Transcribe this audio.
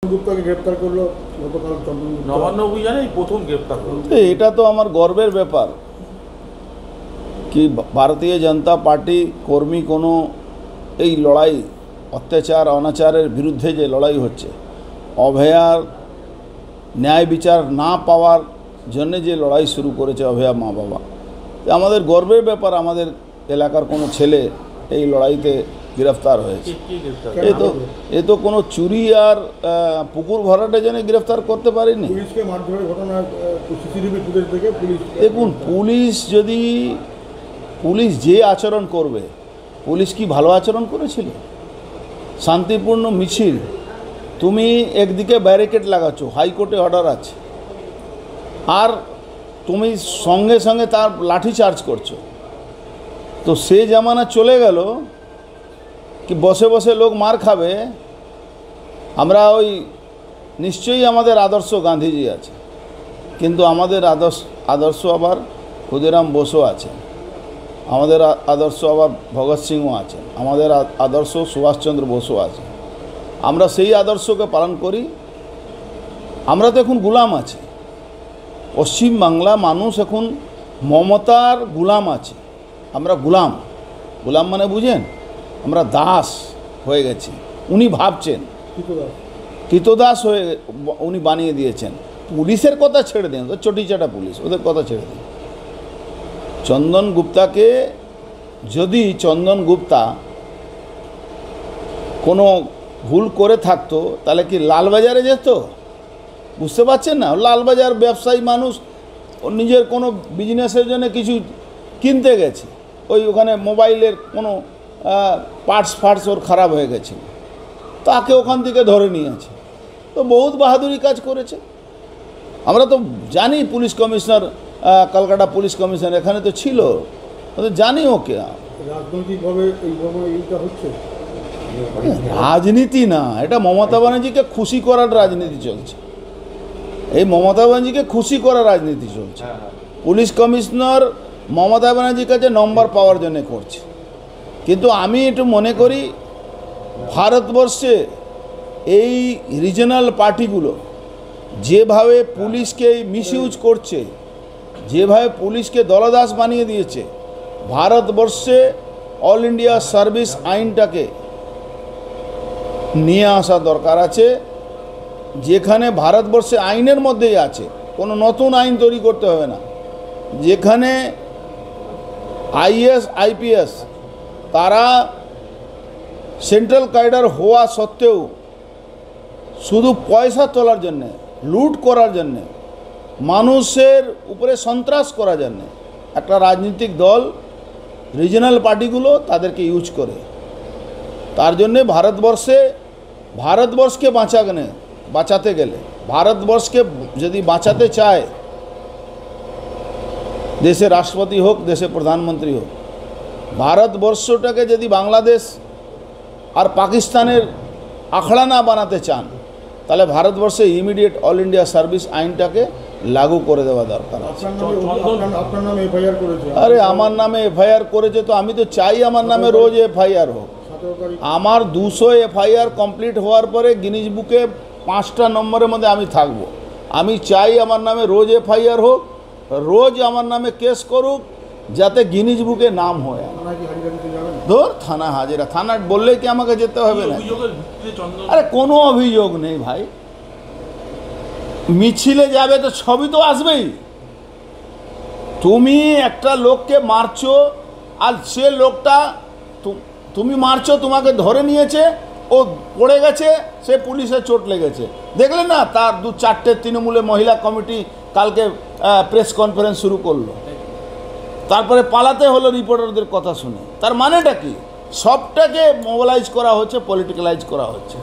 গুপ্তাকে গ্রেপ্তার করলো গতকাল নবান্ন অভিযানে প্রথম গ্রেপ্তার করলো। এটা তো আমার গর্বের ব্যাপার কি ভারতীয় জনতা পার্টি কর্মী কোনো এই লড়াই অত্যাচার অনাচারের বিরুদ্ধে যে লড়াই হচ্ছে, অভয়ার ন্যায় বিচার না পাওয়ার জন্য যে লড়াই শুরু করেছে অভয়া মা বাবা, আমাদের গর্বের ব্যাপার। আমাদের এলাকার কোনো ছেলে এই লড়াইতে গ্রেফতার হয়েছে। এ তো কোনো চুরি আর পুকুর ভরাটের জন্য গ্রেফতার করতে পারিনি। পুলিশকে মারধরের ঘটনা সিসিটিভি ফুটেজ থেকে দেখুন, পুলিশ যে আচরণ করবে, পুলিশ কি ভালো আচরণ করেছিল? শান্তিপূর্ণ মিছিল, তুমি একদিকে ব্যারিকেড লাগাচ্ছ, হাইকোর্টে অর্ডার আছে, আর তুমি সঙ্গে সঙ্গে তার লাঠি চার্জ করছো। তো সে জামানা চলে গেল কি বসে বসে লোক মার খাবে। আমরা ওই নিশ্চয়ই আমাদের আদর্শ গান্ধীজি আছে, কিন্তু আমাদের আদর্শ আবার ক্ষুদিরাম বসু আছে, আমাদের আদর্শ আবার ভগৎ সিংও আছেন, আমাদের আদর্শ সুভাষচন্দ্র বসু আছে। আমরা সেই আদর্শকে পালন করি। আমরা তো এখন গুলাম আছি। পশ্চিমবাংলা মানুষ এখন মমতার গুলাম আছে। আমরা গুলাম মানে বুঝেন, আমরা দাস হয়ে গেছি। উনি ভাবছেন কৃতদাস হয়ে উনি বানিয়ে দিয়েছেন। পুলিশের কথা ছেড়ে দিন, চটিচাটা পুলিশ, ওদের কথা ছেড়ে দিন। চন্দন গুপ্তাকে, যদি চন্দন গুপ্তা কোনো ভুল করে থাকতো তাহলে কি লালবাজারে যেত? বুঝতে পারছেন না? লালবাজার ব্যবসায়ী মানুষ, নিজের কোনো বিজনেসের জন্য কিছু কিনতে গেছে, ওখানে মোবাইলের কোনো পার্টস ওর খারাপ হয়ে গেছে, তাকে ওখান থেকে ধরে নিয়েছে। তো বহুত বাহাদুরি কাজ করেছে। আমরা তো জানি police commissioner, Kolkata police commissioner এখানে তো ছিল, জানি ওকে। রাজনৈতিকভাবে এইটা হচ্ছে রাজনীতি না, এটা মমতা ব্যানার্জিকে খুশি করার রাজনীতি চলছে। এই মমতা ব্যানার্জিকে খুশি করার রাজনীতি চলছে। পুলিশ কমিশনার মমতা ব্যানার্জির কাছে নম্বর পাওয়ার জন্য করছে। কিন্তু আমি একটু মনে করি ভারতবর্ষে এই রিজনাল পার্টিগুলো যেভাবে পুলিশকে মিসইউজ করছে, যেভাবে পুলিশকে দলদাস বানিয়ে দিয়েছে, ভারতবর্ষে অল ইন্ডিয়া সার্ভিস আইনটাকে নিয়ে আসা দরকার আছে, যেখানে ভারতবর্ষে আইনের মধ্যেই আছে, কোনো নতুন আইন তৈরি করতে হবে না, যেখানে আইএস আইপিএস তারা সেন্ট্রাল ক্যাডার হওয়া সত্ত্বেও শুধু পয়সা তোলার জন্যে, লুট করার জন্যে, মানুষের উপরে সন্ত্রাস করার জন্যে একটা রাজনৈতিক দল, রিজনাল পার্টিগুলো তাদেরকে ইউজ করে। তার জন্যে ভারতবর্ষকে বাঁচাতে গেলে, ভারতবর্ষকে যদি বাঁচাতে চায়, দেশের রাষ্ট্রপতি হোক, দেশের প্রধানমন্ত্রী হোক, ভারতবর্ষটাকে যদি বাংলাদেশ আর পাকিস্তানের আখড়া না বানাতে চান, তাহলে ভারতবর্ষে ইমিডিয়েট অল ইন্ডিয়া সার্ভিস আইনটাকে লাগু করে দেওয়া দরকার আছে। আরে আমার নামে এফআইআর করেছে, তো আমি তো চাই আমার নামে রোজ এফআইআর হোক। আমার 200 এফআইআর কমপ্লিট হওয়ার পরে গিনিজ বুকে 5টা নম্বরের মধ্যে আমি থাকব। আমি চাই আমার নামে রোজ এফআইআর হোক, রোজ আমার নামে কেস করুক, যাতে গিনিজ বুকে নাম হয়। ধর থানা হাজিরা, থানা বললে কি আমাকে যেতে হবে না? আরে কোনো অভিযোগ নেই ভাই। মিছিলে যাবে তো ছবি তো আসবেই। তুমি একটা লোককে মারছো, আর সে লোকটা তুমি মারছো, তোমাকে ধরে নিয়েছে, ও পড়ে গেছে, সে পুলিশের চোট লেগেছে, দেখলে না? তার 2-4টে তৃণমূলের মহিলা কমিটি কালকে প্রেস কনফারেন্স শুরু করলো, তারপরে পালাতে হলো রিপোর্টারদের কথা শুনে। তার মানেটা কি? সবটাকে মোবিলাইজ করা হচ্ছে, পলিটিক্যালাইজ করা হচ্ছে।